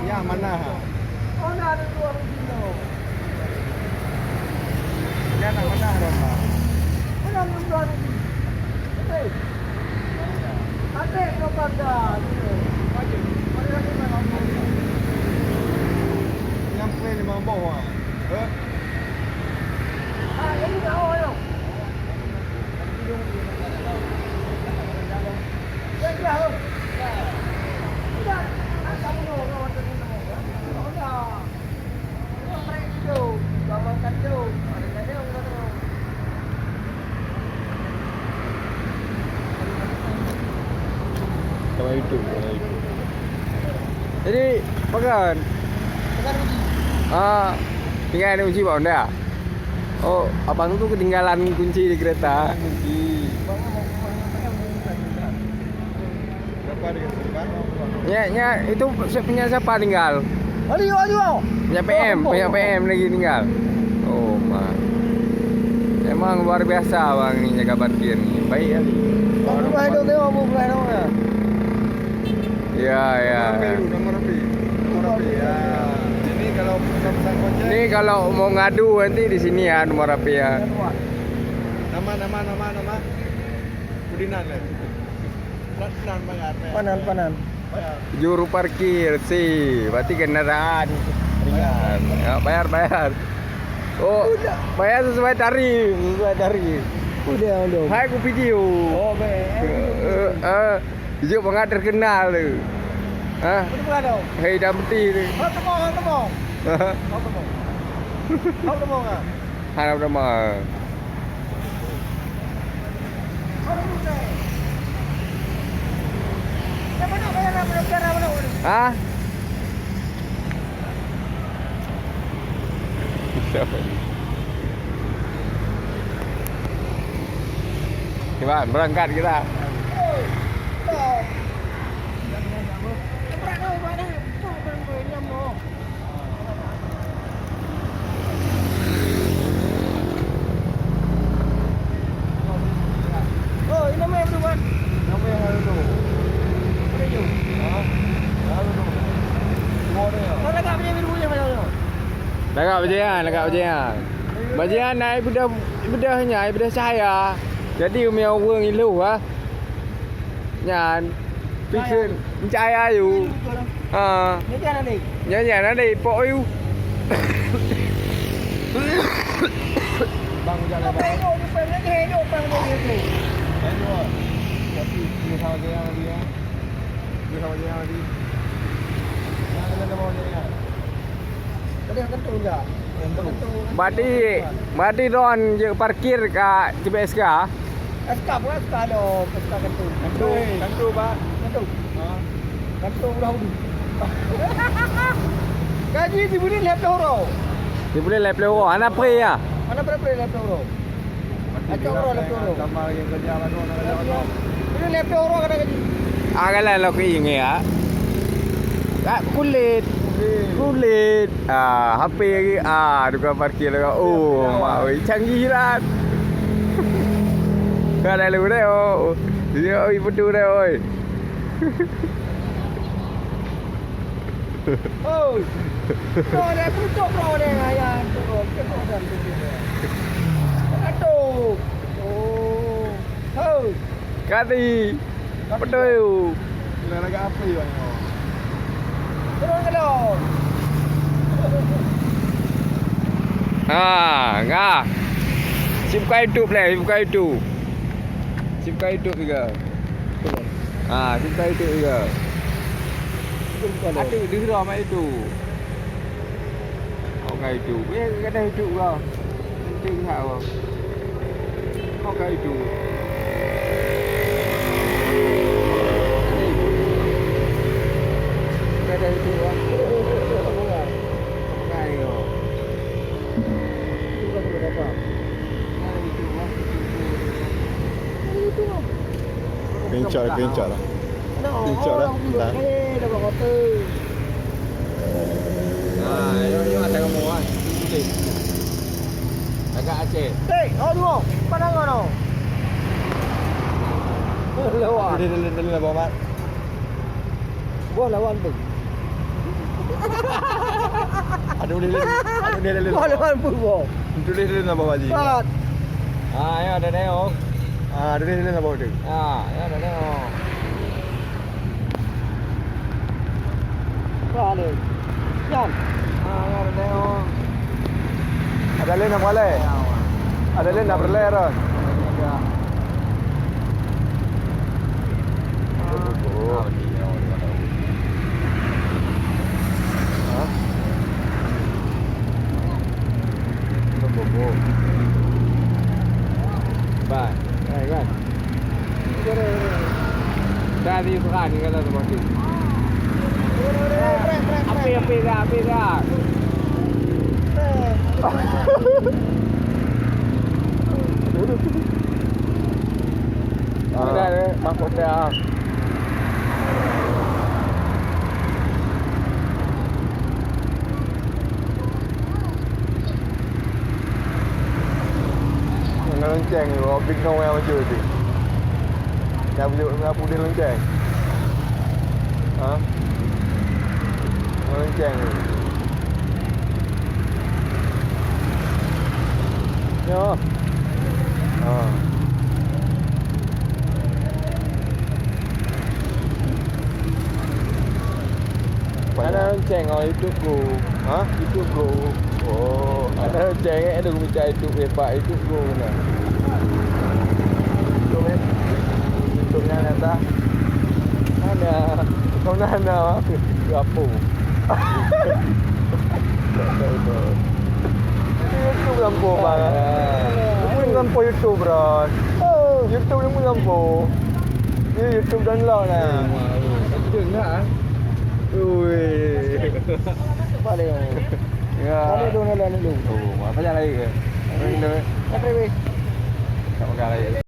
Yang mana? Oh, ada dua begini. Yang nak mana Roma? Mana dua begini? Hei. Ada ke banda? Maju. Mari lagi mana? Nyampe di bawah. Ini dah awal. Kalau itu. Jadi makan. Tinggal ada kunci bawah dah. Oh, abang tu ketinggalan kunci di kereta. Kunci. Ya, itu punya siapa tinggal? Aduh. Punya PM lagi tinggal. Oh, mak. Emang luar biasa bang ni jaga parkir ni. Baik kali. Bukan itu tengok bukan itu ya. Ya. Nomor api. Ya. Ini kalau pesan kunci. Ini kalau mau ngadu nanti di sini ya nomor api ya. Nama. Kudinan lah. Panan. Juru parkir sih, berarti kendaraan ringan. Ya, bayar. Oh, bayar sesuai tarif. Udah. Hai kupi jiu. Oh, baik. Jiu pengat terkenal tu. Betul ada. Hei damti tu. Kau temu. Ah. Harap nama. Hah? Gimana? Berangkat kita. Oh, ini nama yang berubah. Nama yang hari tu. Lagak berjaya. Bajian naik budahnya, budah saya. Jadi umi orang ilu Nyan pikir percaya you. Nyan ada pok you. Bang jalan bang. Tapi dia sama dia dia. Ada mau dia. Tadi kentu enggak? Badi don je parkir kat GPS ka. SK bukan SK dong, SK kentu. Kantu ba? Kentu dah. Gaji diberi lep euro. Dibeli lep euro. Ana pre ya. Mana berapa lep euro? Aceh euro lep euro. Tambah yang kerja mana Beri lep euro kena gaji. Agalan lo ke inge ya. Kulit. HP lagi. Tukang parkir lagi. Oh, mak oi canggih rat. Ada lu dah. Oh. Dia oi betul dah oi. Oh. Bro, dia pucuk bro dia ayah. Aduh. Oh. Oh. Kadi. Betul. Nak lagi apa you? Turun ke dong. Ngah. Buka YouTube lah, buka YouTube. Buka YouTube juga. Buka YouTube juga. Ada di dalam itu. Buka YouTube. Ada YouTube lah. Penting tak apa. Buka YouTube. Ada YouTube lah. Kencak lah. Kencak lah. Dah kota. Ini ada kamu kan. Agak Aceh. Dua. Mana kau? Lawan. Dia bawa mat. Buah lawan tu. Aduh dia lele. Mana mampu bo. Tulis dia nak bawa haji. Kat. Ya ada tengok. Tulis dia nak bawa dia. Ya ada tengok. Mana? Kan. Ya ada tengok. Ada lain nak boleh. Ada lain nak berlera. Ba, kan. Tadi sekarang ni kata seperti. Api dah. Dah, masuk dah. Lonceng ni, big no yang macam tu. Dah ngapu dia lonceng. Lonceng ni. Yo. Ada lonceng oh itu go. Itu go. Oh, ada lonceng ada bicara itu bepak itu go mana. Itu yang ada. Ada. Kau nak apa? YouTube lampu bang. Mungkin lampu YouTube bro. YouTube ni pun lampu. Ni YouTube download lah. Betul tak? Ui. Mana? Ya. Mana dono lalu. Oh, apa yang lagi ke? Ini. Apa ni? Tak makan lagi.